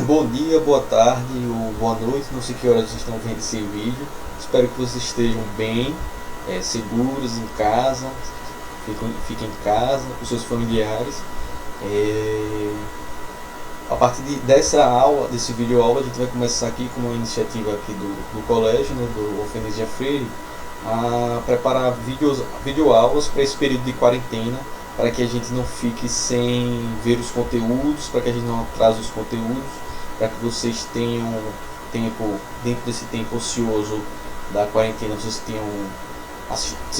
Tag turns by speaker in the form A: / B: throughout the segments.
A: Bom dia, boa tarde ou boa noite, não sei que horas vocês estão vendo esse vídeo. Espero que vocês estejam bem, seguros em casa, fiquem em casa com seus familiares. A partir dessa aula, desse vídeo aula, a gente vai começar aqui com uma iniciativa aqui do colégio, né, do Ofenísia Freire, a preparar videoaulas para esse período de quarentena, para que a gente não fique sem ver os conteúdos, para que a gente não atrase os conteúdos, para que vocês tenham tempo, dentro desse tempo ocioso da quarentena, vocês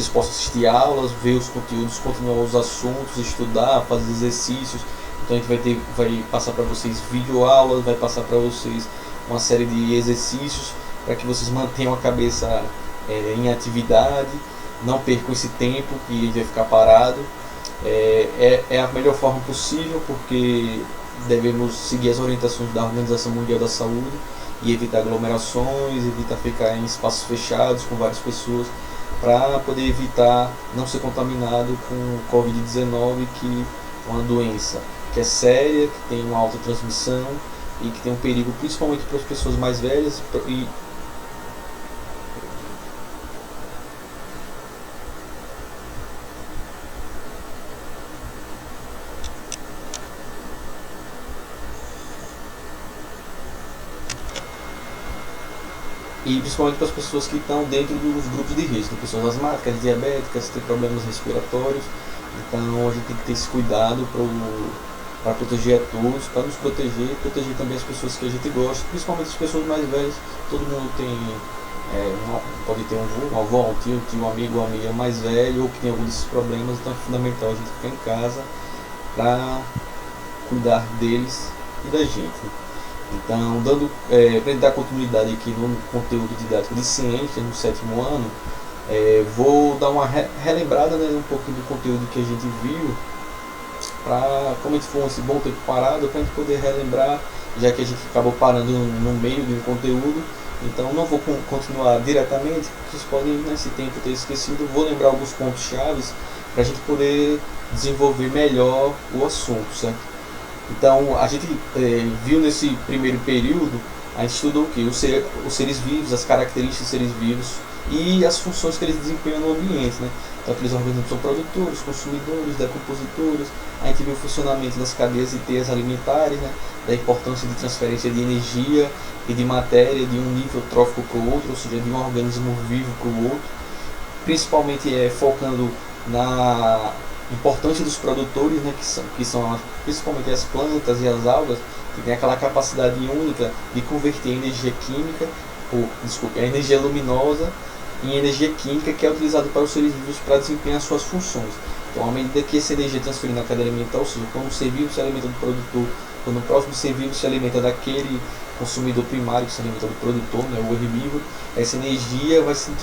A: possam assistir aulas, ver os conteúdos, continuar os assuntos, estudar, fazer exercícios. Então a gente vai passar para vocês videoaulas, vai passar para vocês uma série de exercícios para que vocês mantenham a cabeça em atividade, não percam esse tempo que a gente vai ficar parado. É a melhor forma possível, porque devemos seguir as orientações da Organização Mundial da Saúde e evitar aglomerações, evitar ficar em espaços fechados com várias pessoas, para poder evitar não ser contaminado com o Covid-19, que é uma doença que é séria, que tem uma alta transmissão e que tem um perigo principalmente para as pessoas mais velhas e principalmente para as pessoas que estão dentro dos grupos de risco, pessoas asmáticas, diabéticas, que têm problemas respiratórios. Então a gente tem que ter esse cuidado para proteger a todos, para nos proteger e proteger também as pessoas que a gente gosta, principalmente as pessoas mais velhas. Todo mundo tem, pode ter uma avó, um tio, um amigo ou amiga mais velho, ou que tem algum desses problemas. Então é fundamental a gente ficar em casa para cuidar deles e da gente. Então, para dar continuidade aqui no conteúdo didático de ciências no 7º ano, vou dar uma relembrada, né, um pouquinho do conteúdo que a gente viu, para, como a gente ficou esse bom tempo parado, para a gente poder relembrar, já que a gente acabou parando no meio de um conteúdo. Então não vou continuar diretamente, vocês podem nesse tempo ter esquecido. Vou lembrar alguns pontos chaves para a gente poder desenvolver melhor o assunto, certo? Então a gente viu nesse primeiro período, a gente estudou o que? Os seres vivos, as características dos seres vivos e as funções que eles desempenham no ambiente, né? Então aqueles organismos são produtores, consumidores, decompositores. A gente viu o funcionamento das cadeias e teias alimentares, né? Da importância de transferência de energia e de matéria de um nível trófico para o outro, ou seja, de um organismo vivo para o outro, principalmente focando na importância dos produtores, né, que são principalmente as plantas e as algas, que tem aquela capacidade única de converter a energia luminosa em energia química, que é utilizada para os seres vivos para desempenhar suas funções. Então, à medida que essa energia é transferida na cadeia alimentar, ou seja, quando um ser vivo se alimenta do produtor, quando o próximo ser vivo se alimenta daquele consumidor primário que se alimenta do produtor, né, o herbívoro, essa energia vai sendo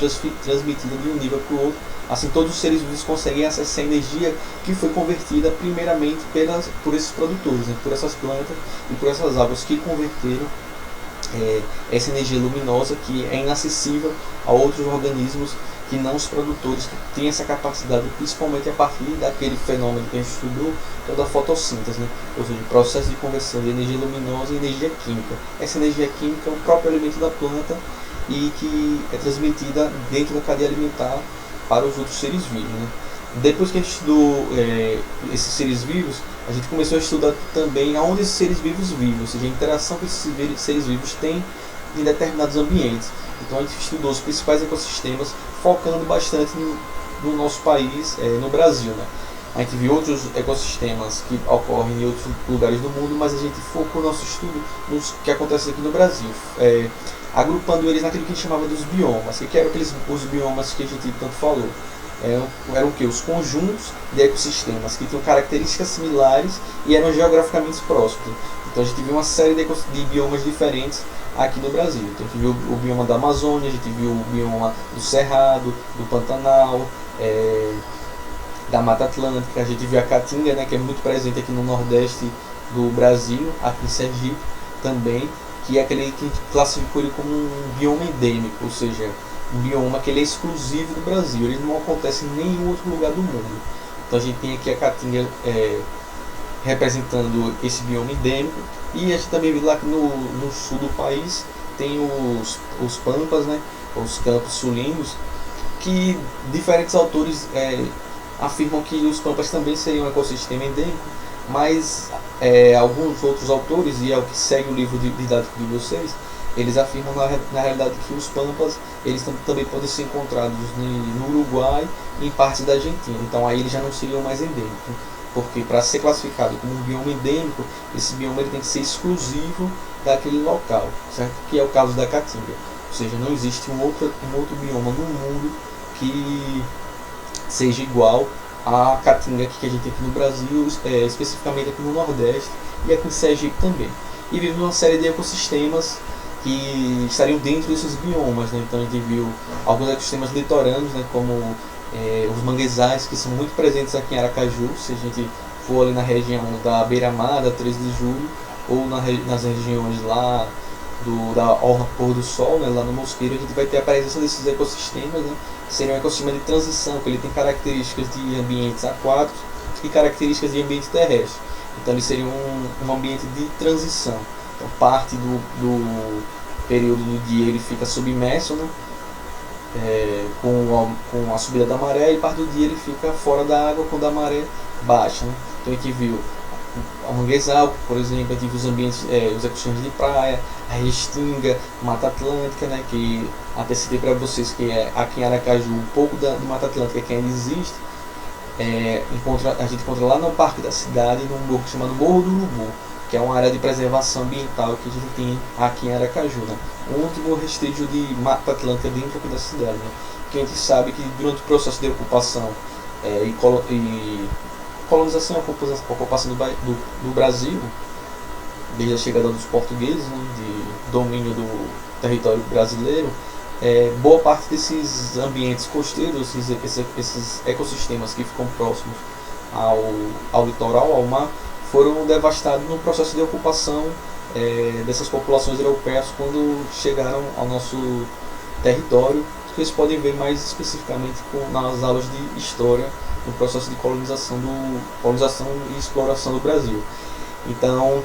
A: transmitida de um nível para o outro. Assim, todos os seres vivos conseguem acessar a energia que foi convertida primeiramente por esses produtores, né, por essas plantas e por essas águas que converteram essa energia luminosa, que é inacessível a outros organismos que não os produtores, que têm essa capacidade, principalmente a partir daquele fenômeno que a gente estudou, que é o da fotossíntese, né? Ou seja, o processo de conversão de energia luminosa em energia química. Essa energia química é o próprio alimento da planta e que é transmitida dentro da cadeia alimentar para os outros seres vivos, né? Depois que a gente estudou esses seres vivos, a gente começou a estudar também aonde esses seres vivos vivem, ou seja, a interação que esses seres vivos têm em determinados ambientes. Então a gente estudou os principais ecossistemas, focando bastante no nosso país, no Brasil, né? A gente viu outros ecossistemas que ocorrem em outros lugares do mundo, mas a gente focou o nosso estudo nos que acontecem aqui no Brasil, agrupando eles naquilo que a gente chamava dos biomas, que eram os biomas que a gente tanto falou. Eram o que? Os conjuntos de ecossistemas que tinham características similares e eram geograficamente próximos. Então a gente viu uma série de biomas diferentes aqui no Brasil. Então a gente viu o bioma da Amazônia, a gente viu o bioma do Cerrado, do Pantanal, da Mata Atlântica. A gente viu a Caatinga, né, que é muito presente aqui no Nordeste do Brasil, aqui em Sergipe também, que é aquele que a gente classificou ele como um bioma endêmico, ou seja, um bioma que ele é exclusivo do Brasil, ele não acontece em nenhum outro lugar do mundo. Então a gente tem aqui a Caatinga representando esse bioma endêmico, E a gente também vê lá que no sul do país tem os pampas, né, os campos sulinos, que diferentes autores afirmam que os pampas também seriam um ecossistema endêmico, mas alguns outros autores, e é o que segue o livro didático de vocês, eles afirmam na realidade que os pampas eles também podem ser encontrados no Uruguai e em partes da Argentina. Então aí eles já não seriam mais endêmicos, porque para ser classificado como um bioma endêmico, esse bioma ele tem que ser exclusivo daquele local, certo? Que é o caso da Caatinga. Ou seja, não existe um outro bioma no mundo que seja igual à Caatinga que a gente tem aqui no Brasil, especificamente aqui no Nordeste e aqui em Sergipe também. E vive uma série de ecossistemas que estariam dentro desses biomas, né? Então a gente viu alguns ecossistemas litorâneos, né? Como os manguezais, que são muito presentes aqui em Aracaju. Se a gente for ali na região da Beira-Mar, da 13 de Julho, ou nas regiões lá da Orla Pôr do Sol, né? Lá no Mosqueiro, a gente vai ter a presença desses ecossistemas, né? Que seriam um ecossistema de transição, porque ele tem características de ambientes aquáticos e características de ambiente terrestre. Então ele seria um ambiente de transição. Então, parte do período do dia ele fica submerso, né? Com a subida da maré, e parte do dia ele fica fora da água quando a maré baixa, né? Então a gente viu a manguezal, por exemplo, a gente viu os ambientes, os ecossistemas de praia, a restinga, Mata Atlântica, né? Que até citei para vocês que aqui em Aracaju um pouco da Mata Atlântica que ainda existe. A gente encontra lá no Parque da Cidade, num morro chamado Morro do Urubu, que é uma área de preservação ambiental que a gente tem aqui em Aracaju, né? O último vestígio de Mata Atlântica dentro aqui da cidade, né? Que a gente sabe que durante o processo de ocupação e colonização e ocupação do Brasil, desde a chegada dos portugueses, né, de domínio do território brasileiro, boa parte desses ambientes costeiros, esses ecossistemas que ficam próximos ao litoral, ao mar, foram devastados no processo de ocupação dessas populações europeias quando chegaram ao nosso território, que vocês podem ver mais especificamente nas aulas de história, no processo de colonização e exploração do Brasil. Então,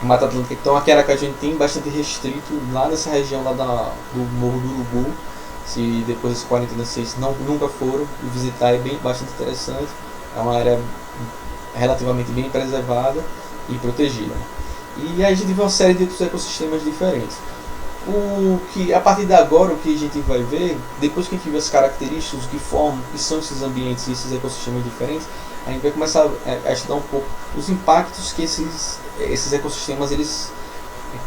A: Mata Atlântica, então aqui em Aracaju a gente tem bastante restrito lá nessa região lá do Morro do Urubu. Se depois das 46 nunca foram, visitar é bastante interessante. É uma área relativamente bem preservada e protegida. E aí a gente vê uma série de outros ecossistemas diferentes. A partir de agora, o que a gente vai ver, depois que a gente vê as características que formam, que são esses ambientes e esses ecossistemas diferentes, a gente vai começar a estudar um pouco os impactos que esses ecossistemas eles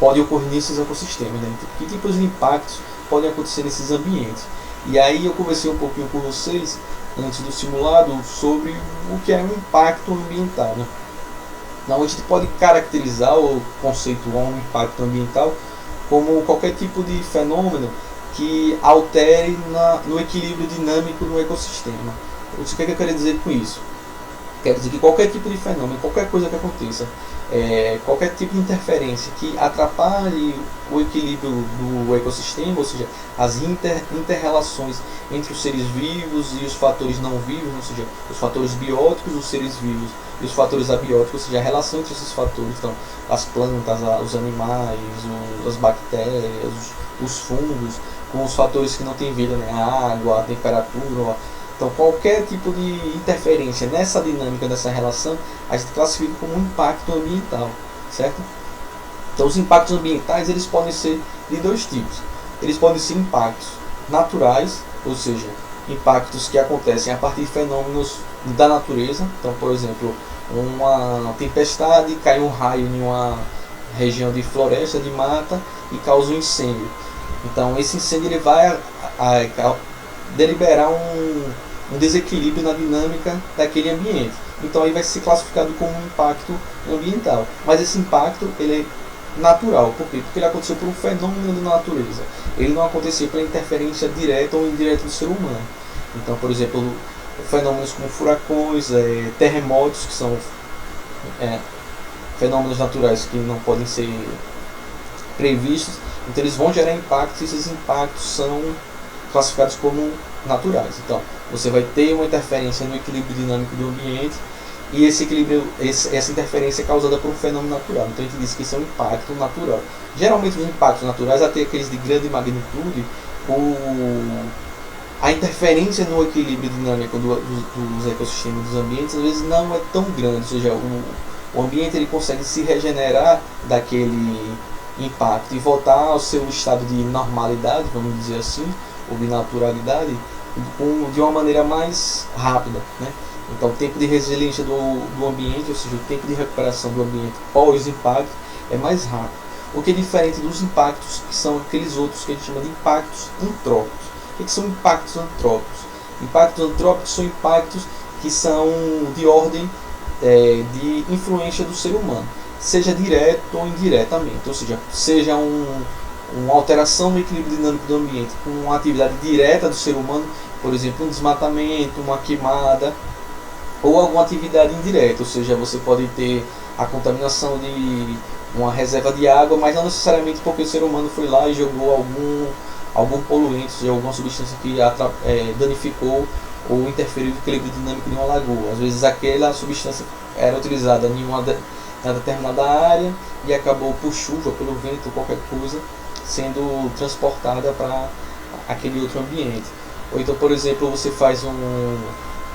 A: podem ocorrer nesses ecossistemas, né? Que tipos de impactos podem acontecer nesses ambientes. E aí eu conversei um pouquinho com vocês antes do simulado sobre o que é um impacto ambiental, né? Então a gente pode caracterizar ou conceituar um impacto ambiental como qualquer tipo de fenômeno que altere no equilíbrio dinâmico do ecossistema. O que eu quero dizer com isso? Quer dizer que qualquer tipo de fenômeno, qualquer coisa que aconteça, qualquer tipo de interferência que atrapalhe o equilíbrio do ecossistema, ou seja, as inter-relações entre os seres vivos e os fatores não vivos, ou seja, os fatores bióticos, os seres vivos e os fatores abióticos, ou seja, a relação entre esses fatores, então as plantas, os animais, as bactérias, os fungos, com os fatores que não têm vida, né? A água, a temperatura. Então qualquer tipo de interferência nessa dinâmica dessa relação a gente classifica como um impacto ambiental, certo? Então os impactos ambientais eles podem ser de dois tipos. Eles podem ser impactos naturais, ou seja, impactos que acontecem a partir de fenômenos da natureza. Então, por exemplo, uma tempestade, cai um raio em uma região de floresta, de mata e causa um incêndio. Então esse incêndio ele vai deliberar um desequilíbrio na dinâmica daquele ambiente. Então aí vai ser classificado como um impacto ambiental. Mas esse impacto ele é natural. Por quê? Porque ele aconteceu por um fenômeno da natureza. Ele não aconteceu pela interferência direta ou indireta do ser humano. Então, por exemplo, fenômenos como furacões, terremotos, que são fenômenos naturais que não podem ser previstos. Então eles vão gerar impactos e esses impactos são classificados como naturais. Então você vai ter uma interferência no equilíbrio dinâmico do ambiente e esse equilíbrio, essa interferência é causada por um fenômeno natural. Então a gente diz que isso é um impacto natural. Geralmente os impactos naturais, até aqueles de grande magnitude, a interferência no equilíbrio dinâmico dos ecossistemas, dos ambientes, às vezes não é tão grande, ou seja, o ambiente ele consegue se regenerar daquele impacto e voltar ao seu estado de normalidade, vamos dizer assim, ou de naturalidade, de uma maneira mais rápida, né? Então o tempo de resiliência do ambiente, ou seja, o tempo de recuperação do ambiente pós-impacto é mais rápido. O que é diferente dos impactos que são aqueles outros que a gente chama de impactos antrópicos. O que são impactos antrópicos? Impactos antrópicos são impactos que são de ordem de influência do ser humano, seja direto ou indiretamente, ou seja uma alteração no equilíbrio dinâmico do ambiente com uma atividade direta do ser humano, por exemplo, um desmatamento, uma queimada, ou alguma atividade indireta, ou seja, você pode ter a contaminação de uma reserva de água, mas não necessariamente porque o ser humano foi lá e jogou algum poluente, ou seja, alguma substância que danificou ou interferiu no equilíbrio dinâmico de uma lagoa. Às vezes aquela substância era utilizada em uma determinada área e acabou por chuva, pelo vento, ou qualquer coisa, sendo transportada para aquele outro ambiente. Ou então, por exemplo,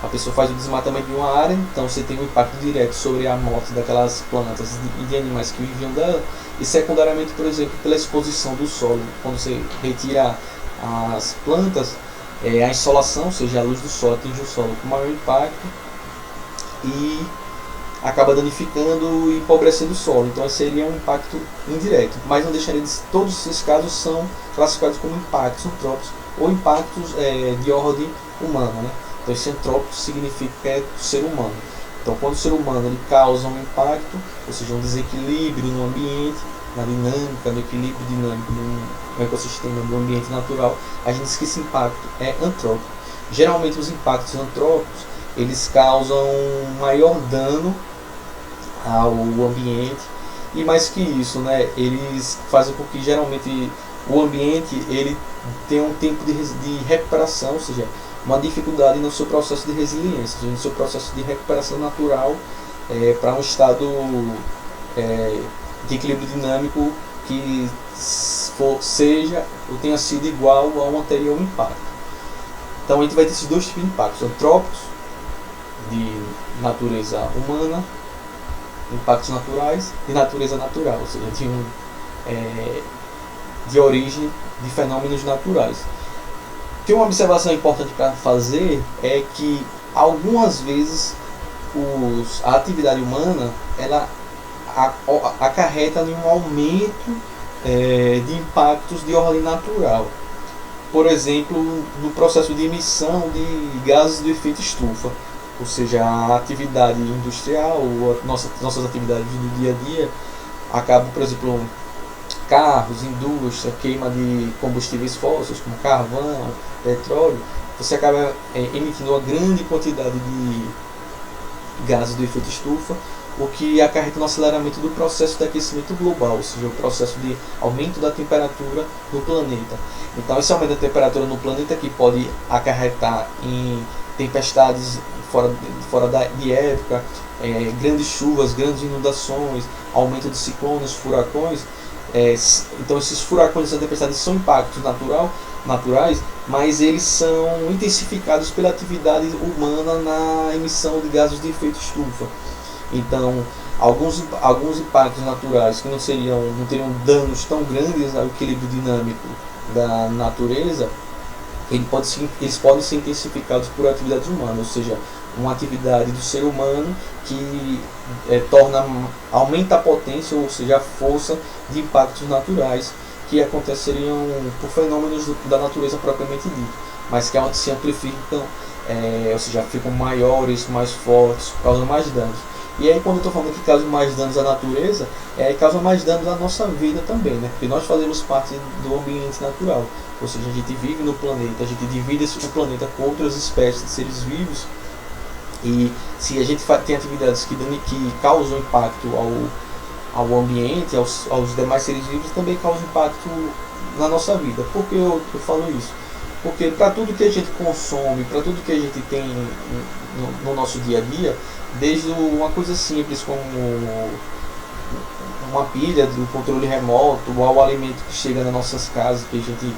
A: a pessoa faz o desmatamento de uma área, então você tem um impacto direto sobre a morte daquelas plantas e de animais que viviam dela, e secundariamente, por exemplo, pela exposição do solo. Quando você retira as plantas, a insolação, ou seja, a luz do sol atinge o solo com maior impacto e acaba danificando e empobrecendo o solo. Então esse seria um impacto indireto, mas não deixaria de todos esses casos são classificados como impactos antrópicos ou impactos de ordem humana, né? Então esse antrópico significa que é do ser humano. Então quando o ser humano ele causa um impacto, ou seja, um desequilíbrio no ambiente, na dinâmica, no equilíbrio dinâmico do ecossistema, do ambiente natural, a gente diz que esse impacto é antrópico. Geralmente os impactos antrópicos eles causam maior dano ao ambiente, e mais que isso, né, eles fazem com que geralmente o ambiente ele tenha um tempo de recuperação, ou seja, uma dificuldade no seu processo de resiliência, ou seja, no seu processo de recuperação natural para um estado de equilíbrio dinâmico que seja ou tenha sido igual ao anterior impacto. Então a gente vai ter esses dois tipos de impactos: antrópicos, de natureza humana, impactos naturais, de natureza natural, ou seja, de origem de fenômenos naturais. Tem uma observação importante para fazer é que algumas vezes a atividade humana ela acarreta em um aumento de impactos de ordem natural. Por exemplo, no processo de emissão de gases do efeito estufa, ou seja, a atividade industrial, ou nossas atividades do dia a dia, acabam, por exemplo, carros, indústria, queima de combustíveis fósseis, como carvão, petróleo, você acaba emitindo uma grande quantidade de gases do efeito estufa, o que acarreta no aceleramento do processo de aquecimento global, ou seja, o processo de aumento da temperatura no planeta. Então esse aumento da temperatura no planeta que pode acarretar em tempestades fora de época, grandes chuvas, grandes inundações, aumento de ciclones, furacões. Então esses furacões e essas tempestades são impactos naturais, mas eles são intensificados pela atividade humana na emissão de gases de efeito estufa. Então alguns impactos naturais que não teriam danos tão grandes ao equilíbrio dinâmico da natureza, eles podem ser intensificados por atividades humanas, ou seja, uma atividade do ser humano que aumenta a potência, ou seja, a força de impactos naturais que aconteceriam por fenômenos da natureza propriamente dito, mas que se amplificam, ou seja, ficam maiores, mais fortes, causam mais danos. E aí quando eu estou falando que causa mais danos à natureza, causa mais danos à nossa vida também, né? Porque nós fazemos parte do ambiente natural, ou seja, a gente vive no planeta, a gente divide o planeta com outras espécies de seres vivos, e se a gente tem atividades que causam impacto ao ambiente, aos demais seres vivos, também causa impacto na nossa vida. Por que eu falo isso? Porque para tudo que a gente consome, para tudo que a gente tem no nosso dia a dia, desde uma coisa simples como uma pilha do controle remoto, ao alimento que chega nas nossas casas, que a gente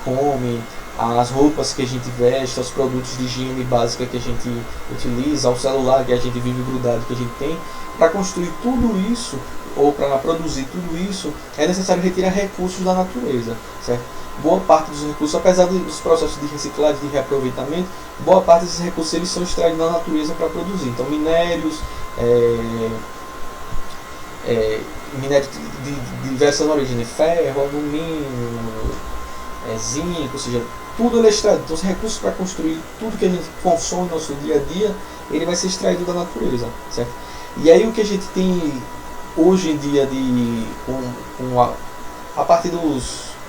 A: come, as roupas que a gente veste, aos produtos de higiene básica que a gente utiliza, ao celular que a gente vive grudado, que a gente tem, para construir tudo isso, ou para produzir tudo isso, é necessário retirar recursos da natureza, certo? Boa parte dos recursos, apesar dos processos de reciclagem, de reaproveitamento, boa parte desses recursos eles são extraídos da natureza para produzir. Então, minérios, minérios de diversas origens, ferro, alumínio, zinco, ou seja, tudo ele é extraído. Então, os recursos para construir tudo que a gente consome no nosso dia a dia, ele vai ser extraído da natureza, certo? E aí o que a gente tem hoje em dia a partir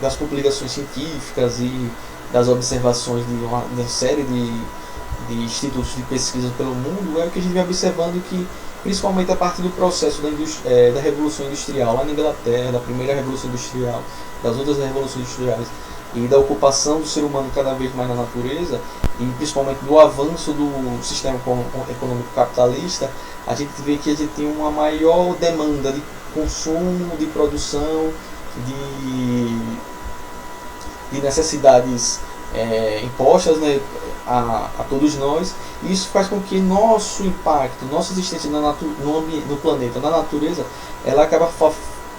A: das publicações científicas e das observações de uma série de institutos de pesquisa pelo mundo, é o que a gente vem observando que, principalmente a partir do processo da Revolução Industrial, lá na Inglaterra, da primeira Revolução Industrial, das outras revoluções industriais, e da ocupação do ser humano cada vez mais na natureza, e principalmente do avanço do sistema econômico capitalista, a gente vê que a gente tem uma maior demanda de consumo, de produção, de necessidades impostas, né, a todos nós, e isso faz com que nosso impacto, nossa existência no planeta, na natureza, ela acaba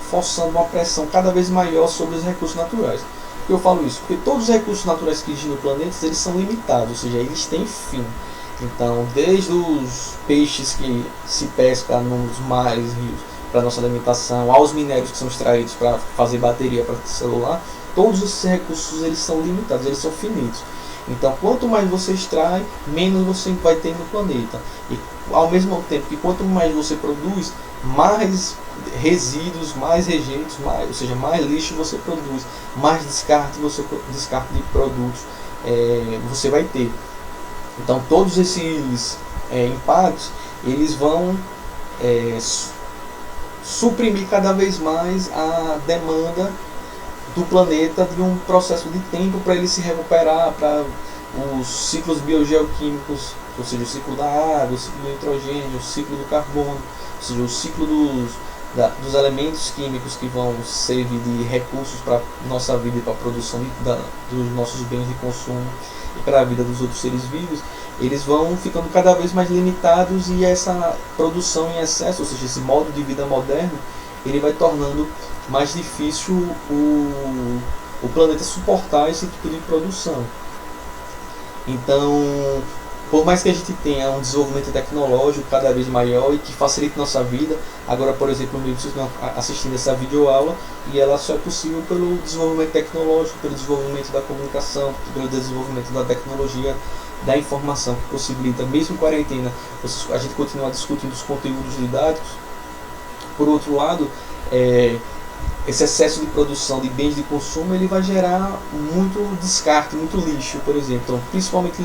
A: forçando uma pressão cada vez maior sobre os recursos naturais. Por que eu falo isso? Porque todos os recursos naturais que existem no planeta, eles são limitados, ou seja, eles têm fim. Então, desde os peixes que se pesca nos mares, rios, para nossa alimentação, aos minérios que são extraídos para fazer bateria para celular, todos esses recursos eles são limitados, eles são finitos. Então, quanto mais você extrai, menos você vai ter no planeta. E ao mesmo tempo que quanto mais você produz, mais resíduos, mais rejeitos, ou seja, mais lixo você produz, mais descarte de produtos você vai ter. Então, todos esses impactos, eles vão suprimir cada vez mais a demanda do planeta de um processo de tempo para ele se recuperar, para os ciclos biogeoquímicos, ou seja, o ciclo da água, o ciclo do nitrogênio, o ciclo do carbono, ou seja, o ciclo dos elementos químicos que vão servir de recursos para a nossa vida e para a produção dos nossos bens de consumo e para a vida dos outros seres vivos, eles vão ficando cada vez mais limitados, e essa produção em excesso, ou seja, esse modo de vida moderno, ele vai tornando mais difícil o planeta suportar esse tipo de produção. Então, por mais que a gente tenha um desenvolvimento tecnológico cada vez maior e que facilite nossa vida, agora, por exemplo, vocês estão assistindo essa videoaula, e ela só é possível pelo desenvolvimento tecnológico, pelo desenvolvimento da comunicação, pelo desenvolvimento da tecnologia da informação, que possibilita, mesmo em quarentena, a gente continuar discutindo os conteúdos didáticos. Por outro lado, esse excesso de produção de bens de consumo, ele vai gerar muito descarte, muito lixo, por exemplo. Então, principalmente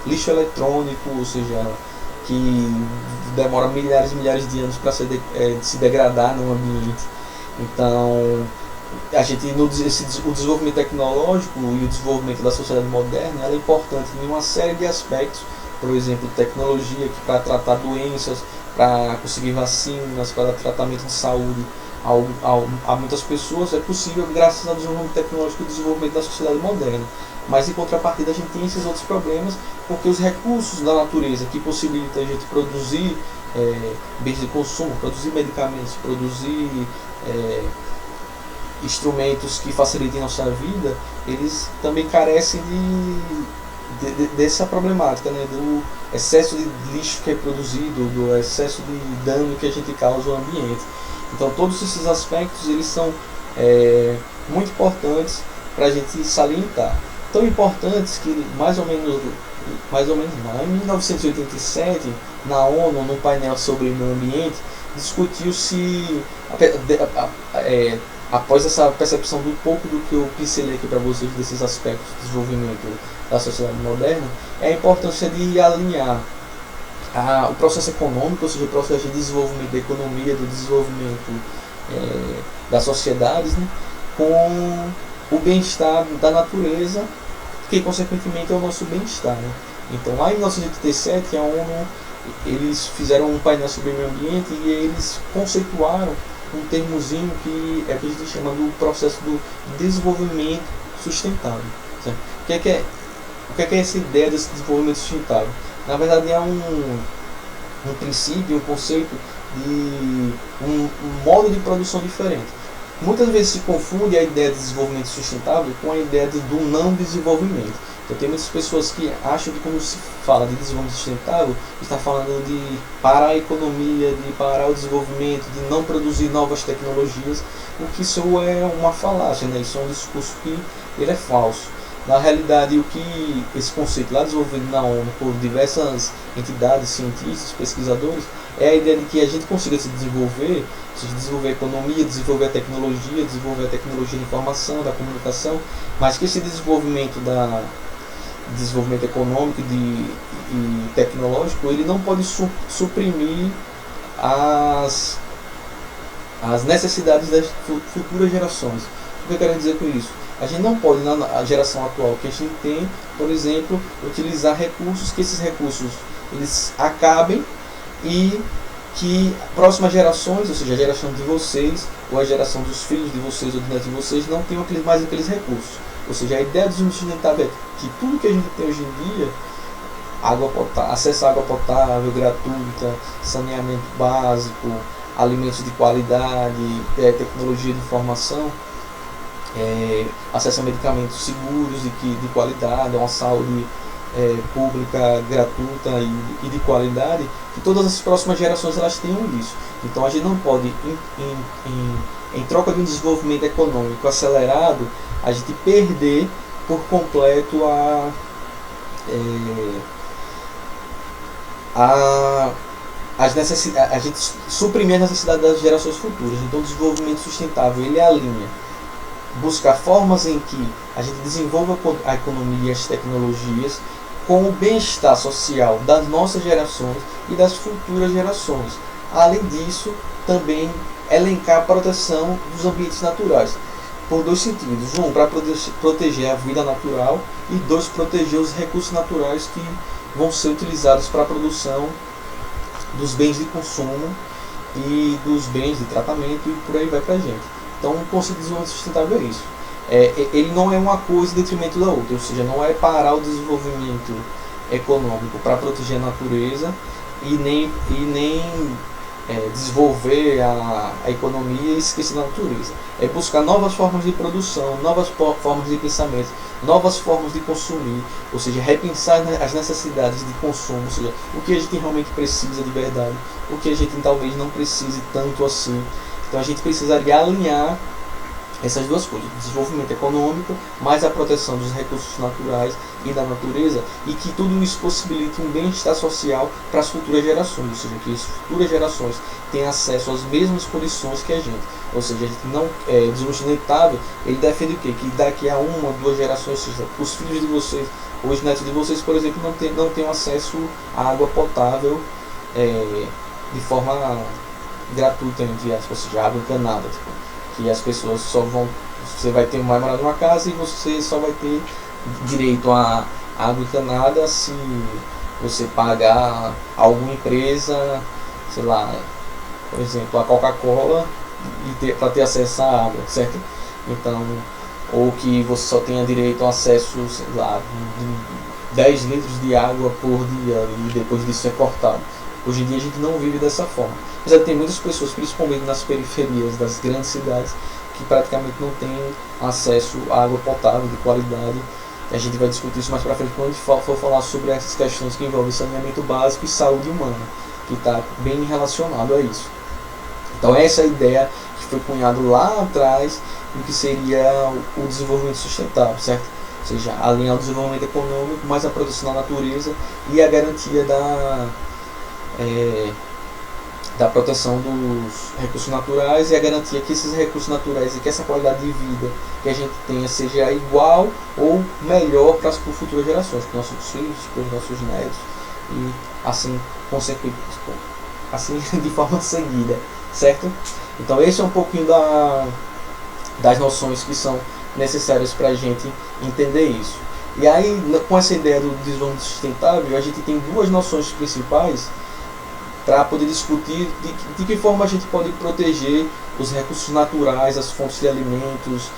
A: lixo eletrônico, ou seja, que demora milhares e milhares de anos para se degradar no ambiente. Então, a gente, o desenvolvimento tecnológico e o desenvolvimento da sociedade moderna, ela é importante em uma série de aspectos. Por exemplo, tecnologia para tratar doenças, para conseguir vacinas, para tratamento de saúde a muitas pessoas, é possível graças ao desenvolvimento tecnológico e ao desenvolvimento da sociedade moderna. Mas em contrapartida a gente tem esses outros problemas, porque os recursos da natureza que possibilitam a gente produzir bens de consumo, produzir medicamentos, produzir instrumentos que facilitem nossa vida, eles também carecem dessa problemática, né? Do excesso de lixo que é produzido, do excesso de dano que a gente causa ao ambiente. Então, todos esses aspectos eles são muito importantes para a gente salientar. Tão importantes que mais ou menos não, em 1987, na ONU, no painel sobre o meio ambiente, discutiu-se, após essa percepção do pouco do que eu pincelei aqui para vocês desses aspectos do desenvolvimento da sociedade moderna, é a importância de alinhar o processo econômico, ou seja, o processo de desenvolvimento da economia, do desenvolvimento das sociedades, né, com o bem-estar da natureza que consequentemente é o nosso bem-estar, né? Então lá em 1987 a ONU, eles fizeram um painel sobre o meio ambiente e eles conceituaram um termozinho que é o que a gente chama do processo do desenvolvimento sustentável, certo? O que é essa ideia desse desenvolvimento sustentável? Na verdade é um princípio, um conceito de um modo de produção diferente. Muitas vezes se confunde a ideia de desenvolvimento sustentável com a ideia do não desenvolvimento. Então tem muitas pessoas que acham que quando se fala de desenvolvimento sustentável, está falando de parar a economia, de parar o desenvolvimento, de não produzir novas tecnologias, o que isso é uma falácia, né? Isso é um discurso que ele é falso. Na realidade, o que esse conceito lá desenvolvido na ONU por diversas entidades, cientistas, pesquisadores, é a ideia de que a gente consiga se desenvolver, desenvolver a economia, desenvolver a tecnologia de informação, da comunicação, mas que esse desenvolvimento econômico e tecnológico, ele não pode suprimir as necessidades das futuras gerações. O que eu quero dizer com isso? A gente não pode, na geração atual que a gente tem, por exemplo, utilizar recursos, que esses recursos eles acabem e que próximas gerações, ou seja, a geração de vocês, ou a geração dos filhos de vocês ou de netos de vocês, não tenham mais aqueles recursos. Ou seja, a ideia do desenvolvimento sustentável é que tudo que a gente tem hoje em dia, acesso à água potável, gratuita, saneamento básico, alimentos de qualidade, tecnologia de informação, acesso a medicamentos seguros e de qualidade, uma saúde pública, gratuita e de qualidade, que todas as próximas gerações elas tenham isso. Então a gente não pode, em troca de um desenvolvimento econômico acelerado, a gente perder por completo a gente suprimir as necessidades das gerações futuras. Então o desenvolvimento sustentável ele alinha buscar formas em que a gente desenvolva a economia e as tecnologias com o bem-estar social das nossas gerações e das futuras gerações. Além disso, também elencar a proteção dos ambientes naturais, por dois sentidos. Um, para proteger a vida natural, e dois, proteger os recursos naturais que vão ser utilizados para a produção dos bens de consumo e dos bens de tratamento e por aí vai para a gente. Então, o conceito de desenvolvimento sustentável é isso. Ele não é uma coisa em detrimento da outra, ou seja, não é parar o desenvolvimento econômico para proteger a natureza e nem desenvolver a economia e esquecer da natureza. É buscar novas formas de produção, novas formas de pensamento, novas formas de consumir, ou seja, repensar as necessidades de consumo, ou seja, o que a gente realmente precisa de verdade, o que a gente talvez não precise tanto assim. Então a gente precisaria alinhar essas duas coisas, desenvolvimento econômico, mais a proteção dos recursos naturais e da natureza, e que tudo isso possibilite um bem-estar social para as futuras gerações, ou seja, que as futuras gerações tenham acesso às mesmas condições que a gente. Ou seja, a gente não desenvolvimento sustentável, ele defende o quê? Que daqui a uma, duas gerações, ou seja, os filhos de vocês, os netos de vocês, por exemplo, não tenham acesso à água potável de forma gratuita, entre aspas, ou seja, água encanada, que as pessoas só vão, você vai morar numa casa e você só vai ter direito a água encanada se você pagar a alguma empresa, sei lá, por exemplo, a Coca-Cola, para ter acesso à água, certo? Então, ou que você só tenha direito a acesso, sei lá, 10 litros de água por dia e depois disso é cortado. Hoje em dia a gente não vive dessa forma. Apesar de ter muitas pessoas, principalmente nas periferias das grandes cidades, que praticamente não têm acesso à água potável de qualidade. A gente vai discutir isso mais para frente quando a gente for falar sobre essas questões que envolvem saneamento básico e saúde humana, que está bem relacionado a isso. Então essa é a ideia que foi cunhada lá atrás do que seria o desenvolvimento sustentável, certo? Ou seja, alinhar o desenvolvimento econômico, mais a proteção da natureza e a garantia da proteção dos recursos naturais e a garantia que esses recursos naturais e que essa qualidade de vida que a gente tenha seja igual ou melhor para as futuras gerações, para os nossos filhos, para os nossos netos e assim, assim de forma seguida, certo? Então esse é um pouquinho das noções que são necessárias para a gente entender isso. E aí, com essa ideia do desenvolvimento sustentável, a gente tem duas noções principais para poder discutir de que forma a gente pode proteger os recursos naturais, as fontes de alimentos,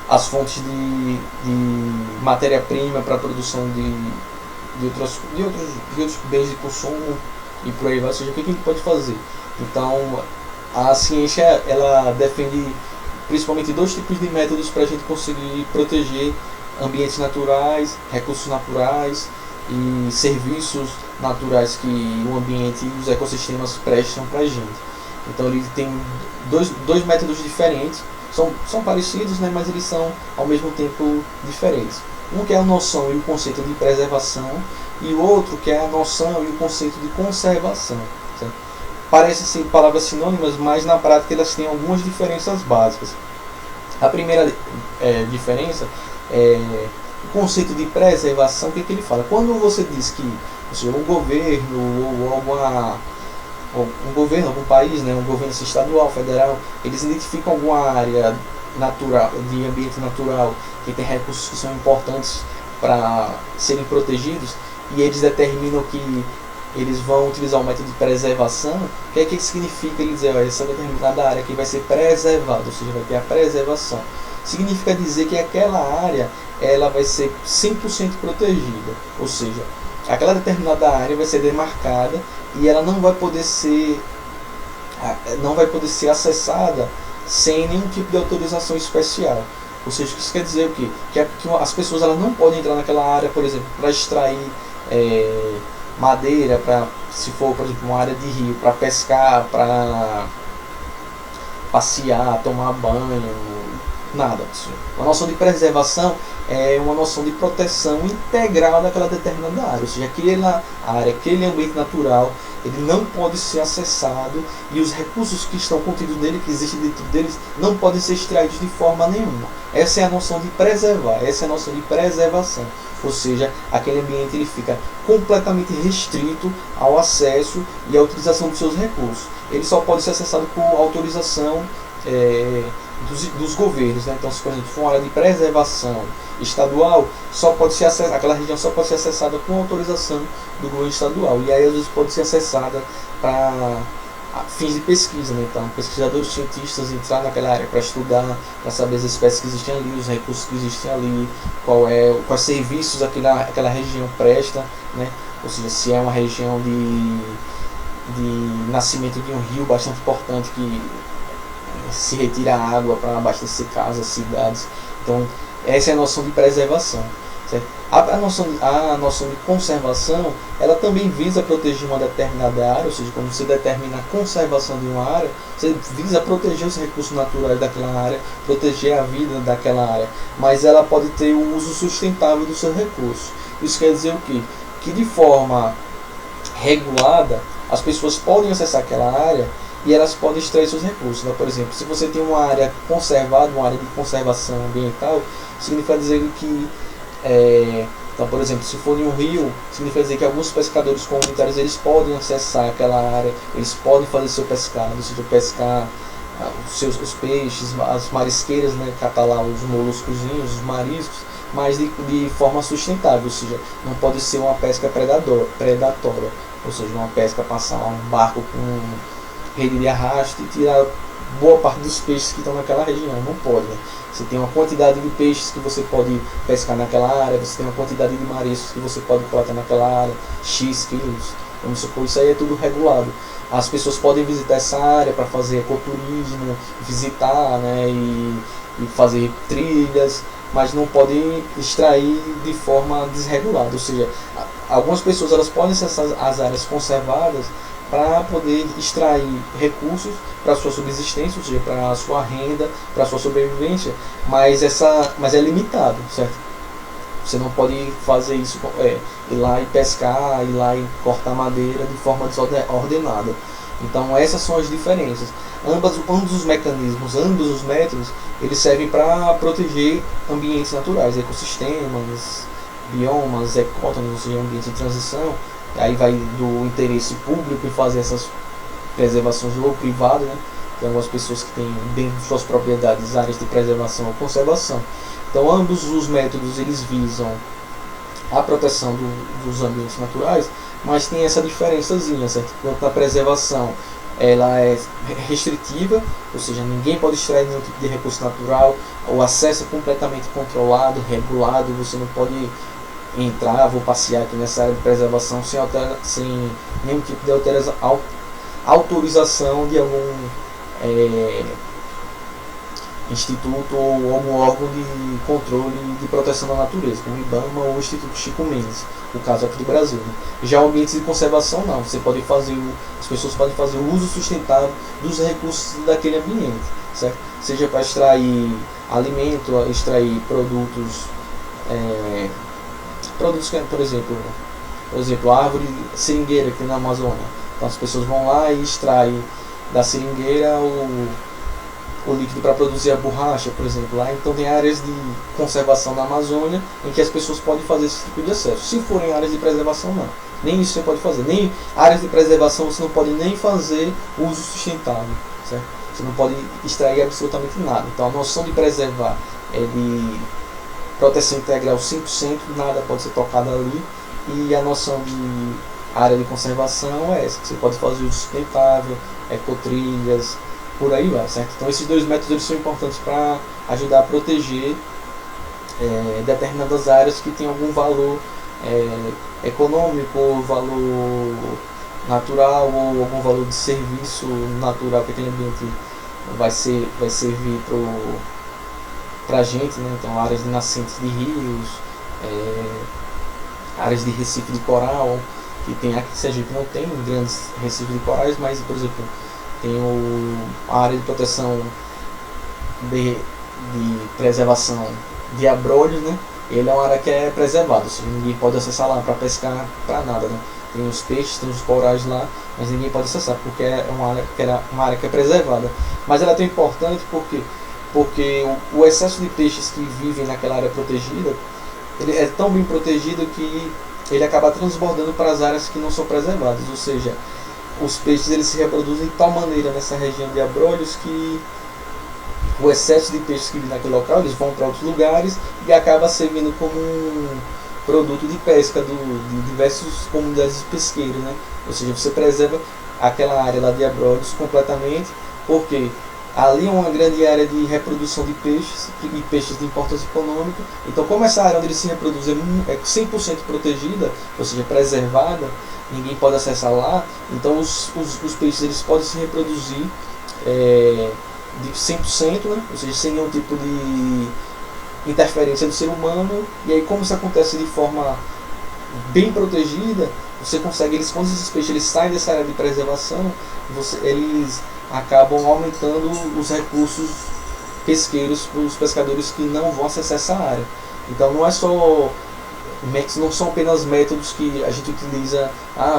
A: as fontes de matéria-prima para a produção de outros bens de consumo e por aí vai. Ou seja, o que a gente pode fazer? Então, a ciência ela defende principalmente dois tipos de métodos para a gente conseguir proteger ambientes naturais, recursos naturais e serviços naturais que o ambiente e os ecossistemas prestam para a gente. Então ele tem dois métodos diferentes, são parecidos, né, mas eles são ao mesmo tempo diferentes. Um que é a noção e o conceito de preservação e o outro que é a noção e o conceito de conservação. Certo? Parecem ser palavras sinônimas, mas na prática elas têm algumas diferenças básicas. A primeira diferença é o conceito de preservação. O que ele fala? Quando você diz que um governo ou algum país, né, um governo estadual, federal, eles identificam alguma área natural, de ambiente natural, que tem recursos que são importantes para serem protegidos, e eles determinam que eles vão utilizar o método de preservação. O que é que significa ele dizer, essa determinada área aqui vai ser preservada, ou seja, vai ter a preservação? Significa dizer que aquela área ela vai ser 100% protegida, ou seja, aquela determinada área vai ser demarcada e ela não vai poder ser acessada sem nenhum tipo de autorização especial. Ou seja, isso quer dizer o quê? Que as pessoas elas não podem entrar naquela área, por exemplo, para extrair madeira, se for, por exemplo, uma área de rio, para pescar, para passear, tomar banho, nada. A noção de preservação é uma noção de proteção integral daquela determinada área, ou seja, aquela área, aquele ambiente natural, ele não pode ser acessado e os recursos que estão contidos nele, que existem dentro deles, não podem ser extraídos de forma nenhuma. Essa é a noção de preservar, essa é a noção de preservação, ou seja, aquele ambiente ele fica completamente restrito ao acesso e à utilização dos seus recursos. Ele só pode ser acessado por autorização dos governos, né? Então, se por exemplo for uma área de preservação estadual, aquela região só pode ser acessada com autorização do governo estadual, e aí às vezes pode ser acessada para fins de pesquisa, né? Então, pesquisadores, cientistas entrar naquela área para estudar, para saber as espécies que existem ali, os recursos que existem ali, quais serviços aquela região presta, né? Ou seja, se é uma região de nascimento de um rio bastante importante que se retira água para abastecer casas, cidades. Então, essa é a noção de preservação. Certo? A noção de conservação, ela também visa proteger uma determinada área, ou seja, quando você determina a conservação de uma área, você visa proteger os recursos naturais daquela área, proteger a vida daquela área, mas ela pode ter o uso sustentável dos seus recursos. Isso quer dizer o quê? Que de forma regulada, as pessoas podem acessar aquela área e elas podem extrair seus recursos. Então, por exemplo, se você tem uma área conservada, uma área de conservação ambiental, significa dizer que então, por exemplo, se for em um rio, significa dizer que alguns pescadores comunitários eles podem acessar aquela área, eles podem fazer seu pescado, ou seja, pescar os peixes, as marisqueiras, né, catar lá os moluscozinhos, os mariscos, mas de forma sustentável, ou seja, não pode ser uma pesca predatória, ou seja, uma pesca passar um barco com rede de arrasto e tirar boa parte dos peixes que estão naquela região, não pode, né? Você tem uma quantidade de peixes que você pode pescar naquela área, você tem uma quantidade de mariscos que você pode coletar naquela área, X quilos, vamos supor, isso aí é tudo regulado. As pessoas podem visitar essa área para fazer ecoturismo, visitar, né, e fazer trilhas, mas não podem extrair de forma desregulada, ou seja, algumas pessoas elas podem acessar as áreas conservadas para poder extrair recursos para a sua subsistência, ou seja, para a sua renda, para a sua sobrevivência, mas é limitado, certo? Você não pode fazer isso, ir lá e pescar, ir lá e cortar madeira de forma desordenada. Então essas são as diferenças. Ambos os mecanismos, ambos os métodos, eles servem para proteger ambientes naturais, ecossistemas, biomas, ecótonos, ou seja, ambientes de transição. Aí vai do interesse público em fazer essas preservações ou privado, né? Tem algumas pessoas que têm dentro de suas propriedades áreas de preservação ou conservação. Então ambos os métodos eles visam a proteção dos ambientes naturais, mas tem essa diferençazinha, certo? Enquanto a preservação ela é restritiva, ou seja, ninguém pode extrair nenhum tipo de recurso natural, o acesso é completamente controlado, regulado, você não pode entrar, vou passear aqui nessa área de preservação sem nenhum tipo de autorização de algum instituto ou algum órgão de controle de proteção da natureza, como o IBAMA ou o Instituto Chico Mendes, no caso aqui do Brasil, né? Já ambientes de conservação não, as pessoas podem fazer o uso sustentável dos recursos daquele ambiente, certo? Seja para extrair alimento, extrair produtos, que, por exemplo, a árvore seringueira que tem na Amazônia. Então as pessoas vão lá e extraem da seringueira o líquido para produzir a borracha, por exemplo. Lá então tem áreas de conservação na Amazônia em que as pessoas podem fazer esse tipo de acesso. Se forem áreas de preservação, não. Nem isso você pode fazer. Nem áreas de preservação você não pode nem fazer uso sustentável, certo? Você não pode extrair absolutamente nada. Então a noção de preservar é de proteção integral 100%, nada pode ser tocado ali. E a noção de área de conservação é essa, que você pode fazer uso sustentável, ecotrilhas, por aí vai, certo? Então esses dois métodos eles são importantes para ajudar a proteger determinadas áreas que têm algum valor econômico, valor natural ou algum valor de serviço natural que aquele ambiente vai servir para a gente, né? Então áreas de nascentes de rios, áreas de recife de coral, que tem aqui, a gente não tem grandes recifes de corais, mas por exemplo tem a área de proteção de preservação de abrolhos, né? Ele é uma área que é preservada, ou seja, ninguém pode acessar lá para pescar, para nada, né? Tem os peixes, tem os corais lá, mas ninguém pode acessar, porque é uma área que é preservada. Mas ela é tão importante porque o excesso de peixes que vivem naquela área protegida, ele é tão bem protegido que ele acaba transbordando para as áreas que não são preservadas, ou seja, os peixes eles se reproduzem de tal maneira nessa região de abrolhos que o excesso de peixes que vivem naquele local eles vão para outros lugares e acaba servindo como um produto de pesca de diversas comunidades de pesqueiros, né? Ou seja, você preserva aquela área lá de abrolhos completamente, porque ali é uma grande área de reprodução de peixes e peixes de importância econômica. Então, como essa área onde eles se reproduzem é 100% protegida, ou seja, preservada, ninguém pode acessar lá, então os peixes eles podem se reproduzir de 100%, né? Ou seja, sem nenhum tipo de interferência do ser humano. E aí, como isso acontece de forma bem protegida, você consegue, quando esses peixes eles saem dessa área de preservação, eles acabam aumentando os recursos pesqueiros para os pescadores que não vão acessar essa área. Então não são apenas métodos que a gente utiliza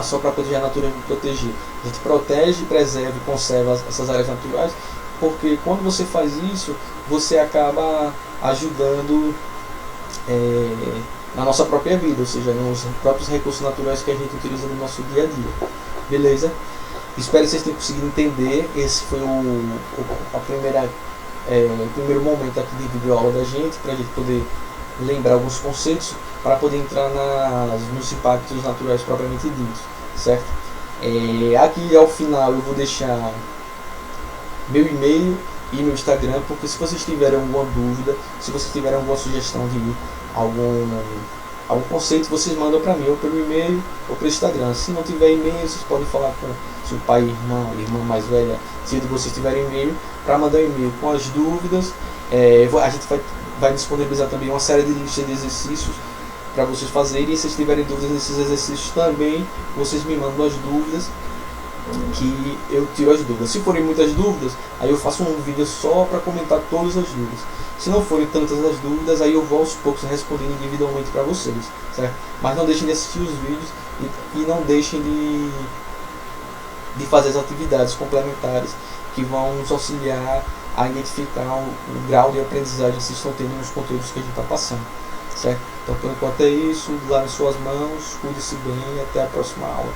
A: só para proteger a natureza e proteger. A gente protege, preserva e conserva essas áreas naturais, porque quando você faz isso, você acaba ajudando na nossa própria vida, ou seja, nos próprios recursos naturais que a gente utiliza no nosso dia a dia. Beleza? Espero que vocês tenham conseguido entender. Esse foi o primeiro momento aqui de videoaula da gente, para a gente poder lembrar alguns conceitos, para poder entrar nos impactos naturais propriamente ditos, certo? Aqui ao final eu vou deixar meu e-mail e meu Instagram, porque se vocês tiverem alguma dúvida, se vocês tiverem alguma sugestão de algum conceito, vocês mandam para mim, ou pelo e-mail ou pelo Instagram. Se não tiver e-mail, vocês podem falar com seu pai, irmã mais velha, se vocês tiverem e-mail, para mandar um e-mail com as dúvidas. A gente vai disponibilizar também uma série de listas de exercícios para vocês fazerem, e se vocês tiverem dúvidas nesses exercícios também, vocês me mandam as dúvidas, que eu tiro as dúvidas. Se forem muitas dúvidas, aí eu faço um vídeo só para comentar todas as dúvidas. Se não forem tantas as dúvidas, aí eu vou aos poucos respondendo individualmente para vocês, certo? Mas não deixem de assistir os vídeos e não deixem de fazer as atividades complementares que vão nos auxiliar a identificar o grau de aprendizagem que vocês estão tendo nos conteúdos que a gente está passando, certo? Então, por enquanto é isso. Lave suas mãos, cuide-se bem e até a próxima aula.